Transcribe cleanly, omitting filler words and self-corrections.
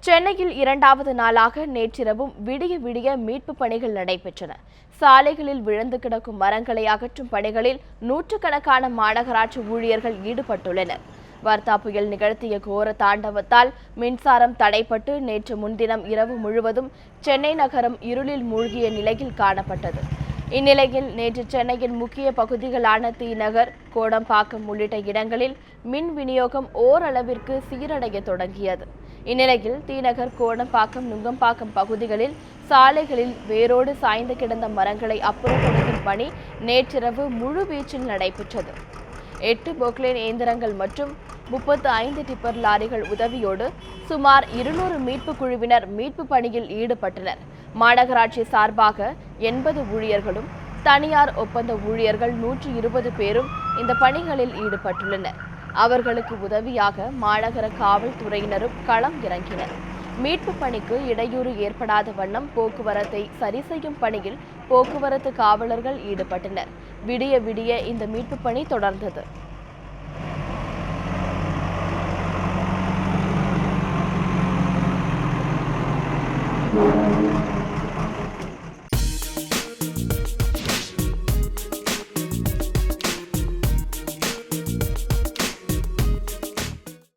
சென்னையில் இரண்டாவது நாளாக நேற்றிரவும் விடிய விடிய மீட்பு பணிகள் நடைபெற்றன. சாலைகளில் விழுந்து கிடக்கும் மரங்களை அகற்றும் பணிகளில் நூற்றுக்கணக்கான மாநகராட்சி ஊழியர்கள் ஈடுபட்டுள்ளனர். வர்தா புயல் நிகழ்த்திய கோர தாண்டவத்தால் மின்சாரம் தடைப்பட்டு நேற்று முன்தினம் இரவு முழுவதும் சென்னை நகரம் இருளில் மூழ்கிய நிலையில் காணப்பட்டது. இந்நிலையில் நேற்று சென்னையின் முக்கிய பகுதிகளான தீநகர், கோடம்பாக்கம் உள்ளிட்ட இடங்களில் மின் விநியோகம் ஓரளவிற்கு சீரடைய தொடங்கியது. இந்நிலையில் தீநகர், கோடம்பாக்கம், நுங்கம்பாக்கம் பகுதிகளில் சாலைகளில் வேரோடு சாய்ந்து கிடந்த மரங்களை அப்புறப்படுத்தும் பணி நேற்றிரவு முழுவீச்சில் நடைபெற்றது. 8 பொக்லைன் இயந்திரங்கள் மற்றும் 35 டிப்பர் லாரிகள் உதவியோடு சுமார் 200 மீட்பு குழுவினர் மீட்பு பணியில் ஈடுபட்டனர். மாநகராட்சி சார்பாக 80 ஊழியர்களும், தனியார் ஒப்பந்த ஊழியர்கள் 120 பேரும் இந்த பணிகளில் ஈடுபட்டுள்ளனர். அவர்களுக்கு உதவியாக மாநகர காவல்துறையினரும் களம் இறங்கினர். மீட்பு பணிக்கு இடையூறு ஏற்படாத வண்ணம் போக்குவரத்தை சரி செய்யும் பணியில் போக்குவரத்து காவலர்கள் ஈடுபட்டனர். விடிய விடிய இந்த மீட்பு பணி தொடர்ந்தது.